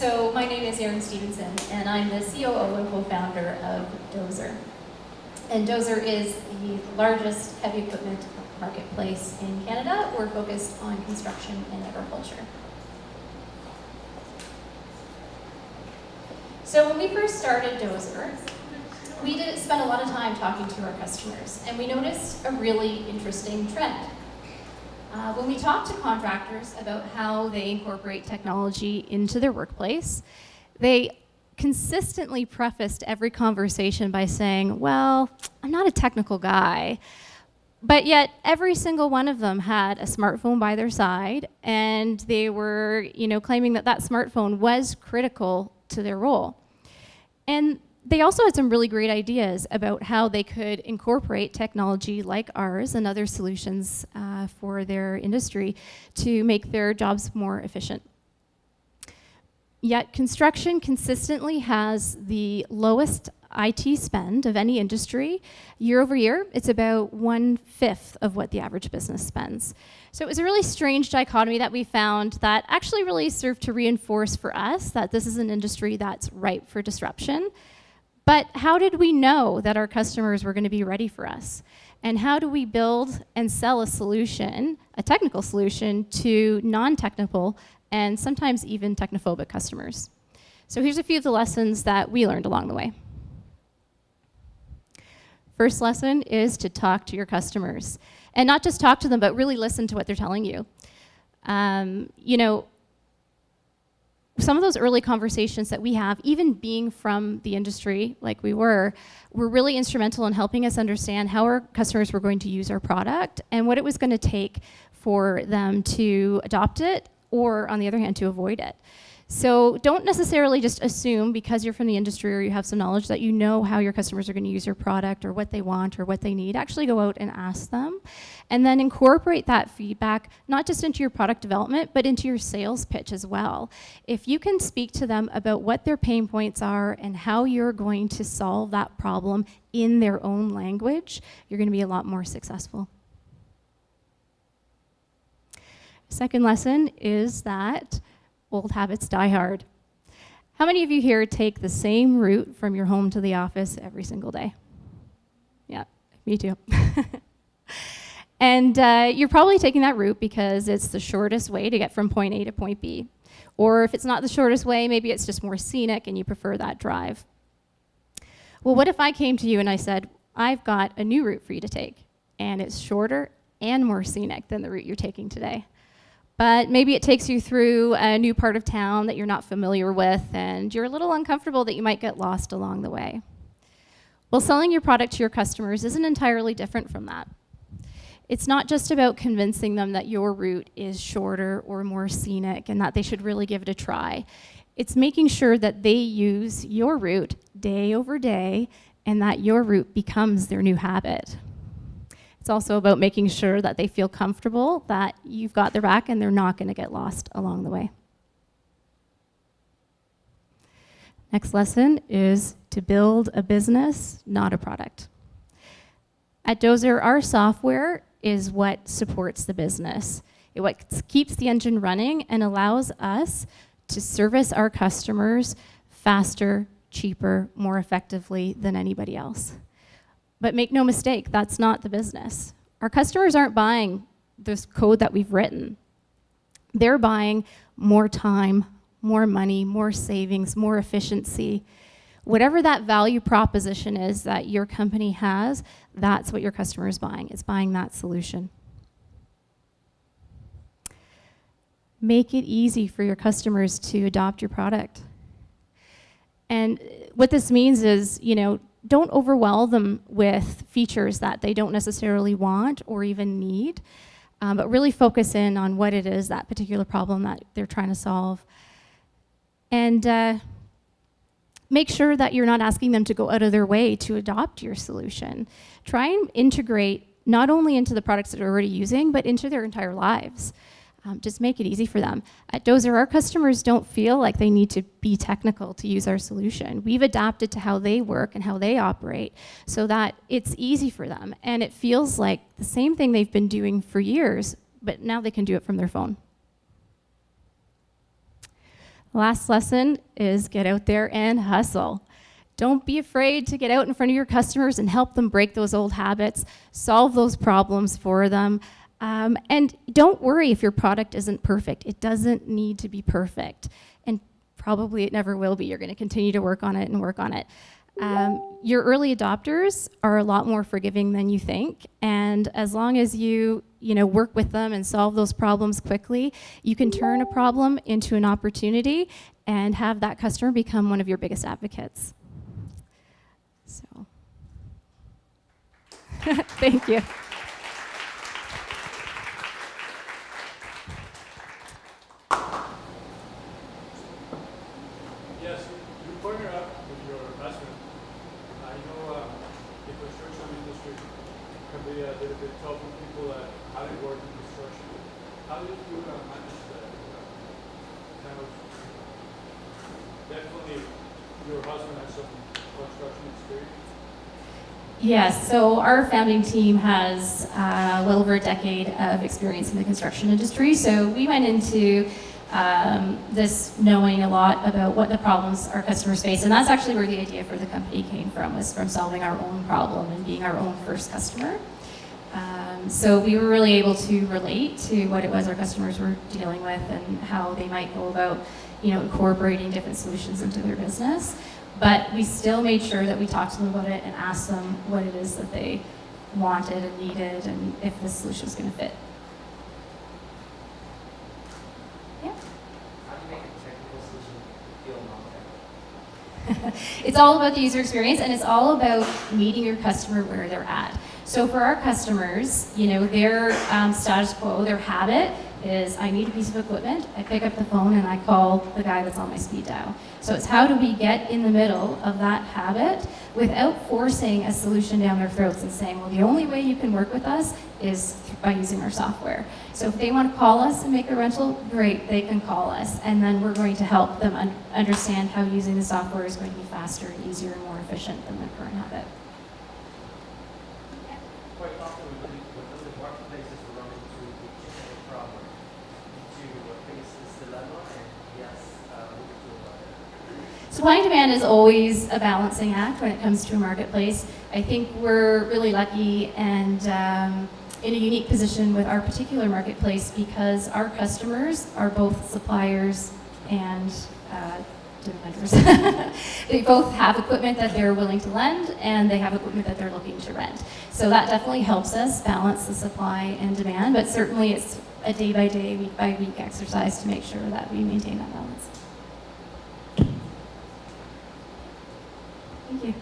So my name is Erin Stephenson, and I'm the COO and co-founder of Dozr. And Dozr is the largest heavy equipment marketplace in Canada. We're focused on construction and agriculture. So when we first started Dozr, we did spend a lot of time talking to our customers, and we noticed a really interesting trend. When we talk to contractors about how they incorporate technology into their workplace, they consistently prefaced every conversation by saying, well, I'm not a technical guy, but yet every single one of them had a smartphone by their side, and they were, claiming that that smartphone was critical to their role. And they also had some really great ideas about how they could incorporate technology like ours and other solutions for their industry to make their jobs more efficient. Yet construction consistently has the lowest IT spend of any industry. Year over year, it's about 1/5 of what the average business spends. So it was a really strange dichotomy that we found that actually really served to reinforce for us that this is an industry that's ripe for disruption. But how did we know that our customers were going to be ready for us? And how do we build and sell a solution, a technical solution, to non-technical and sometimes even technophobic customers? So here's a few of the lessons that we learned along the way. First lesson is to talk to your customers. And not just talk to them, but really listen to what they're telling you. Some of those early conversations that we have, even being from the industry like we were really instrumental in helping us understand how our customers were going to use our product and what it was going to take for them to adopt it or, on the other hand, to avoid it. So don't necessarily just assume because you're from the industry or you have some knowledge that you know how your customers are going to use your product or what they want or what they need. Actually go out and ask them and then incorporate that feedback not just into your product development but into your sales pitch as well. If you can speak to them about what their pain points are and how you're going to solve that problem in their own language, you're going to be a lot more successful. Second lesson is that old habits die hard. How many of you here take the same route from your home to the office every single day? Yeah, me too. And you're probably taking that route because it's the shortest way to get from point A to point B. Or if it's not the shortest way, maybe it's just more scenic and you prefer that drive. Well, what if I came to you and I said, I've got a new route for you to take, and it's shorter and more scenic than the route you're taking today? But maybe it takes you through a new part of town that you're not familiar with, and you're a little uncomfortable that you might get lost along the way. Well, selling your product to your customers isn't entirely different from that. It's not just about convincing them that your route is shorter or more scenic and that they should really give it a try. It's making sure that they use your route day over day and that your route becomes their new habit. It's also about making sure that they feel comfortable, that you've got their back and they're not going to get lost along the way. Next lesson is to build a business, not a product. At Dozr, our software is what supports the business. It what keeps the engine running and allows us to service our customers faster, cheaper, more effectively than anybody else. But make no mistake, that's not the business. Our customers aren't buying this code that we've written. They're buying more time, more money, more savings, more efficiency. Whatever that value proposition is that your company has, that's what your customer is buying. It's buying that solution. Make it easy for your customers to adopt your product. And what this means is, don't overwhelm them with features that they don't necessarily want or even need, but really focus in on what it is, that particular problem that they're trying to solve. And make sure that you're not asking them to go out of their way to adopt your solution. Try and integrate not only into the products that they're already using, but into their entire lives. Just make it easy for them. At Dozr, our customers don't feel like they need to be technical to use our solution. We've adapted to how they work and how they operate so that it's easy for them. And it feels like the same thing they've been doing for years, but now they can do it from their phone. Last lesson is get out there and hustle. Don't be afraid to get out in front of your customers and help them break those old habits, solve those problems for them. And don't worry if your product isn't perfect. It doesn't need to be perfect. And probably it never will be. You're going to continue to work on it and work on it. Your early adopters are a lot more forgiving than you think. And as long as you work with them and solve those problems quickly, you can turn a problem into an opportunity and have that customer become one of your biggest advocates. So, thank you. Yes, you partner up with your husband. I know the construction industry can be a little bit tough on people that haven't worked in construction. How did you manage that? Kind of, definitely your husband has some construction experience. Yes, so our founding team has well over a decade of experience in the construction industry. So we went into this knowing a lot about what the problems our customers face, and that's actually where the idea for the company came from, was from solving our own problem and being our own first customer. So we were really able to relate to what it was our customers were dealing with and how they might go about, incorporating different solutions into their business. But we still made sure that we talked to them about it and asked them what it is that they wanted and needed and if the solution was going to fit. Yeah. How do you make a technical solution feel non-technical? It's all about the user experience, and it's all about meeting your customer where they're at. So for our customers, their status quo, their habit is, I need a piece of equipment, I pick up the phone and I call the guy that's on my speed dial. So it's how do we get in the middle of that habit without forcing a solution down their throats and saying, well, the only way you can work with us is by using our software. So if they want to call us and make a rental, great, they can call us. And then we're going to help them understand how using the software is going to be faster and easier and more efficient than their current habit. Quite often when the marketplaces run into a problem, to face this dilemma and yes, we can do about it. Supply and demand is always a balancing act when it comes to a marketplace. I think we're really lucky and in a unique position with our particular marketplace because our customers are both suppliers and demanders. They both have equipment that they're willing to lend and they have equipment that they're looking to rent. So that definitely helps us balance the supply and demand, but certainly it's a day-by-day, week-by-week exercise to make sure that we maintain that balance. Thank you.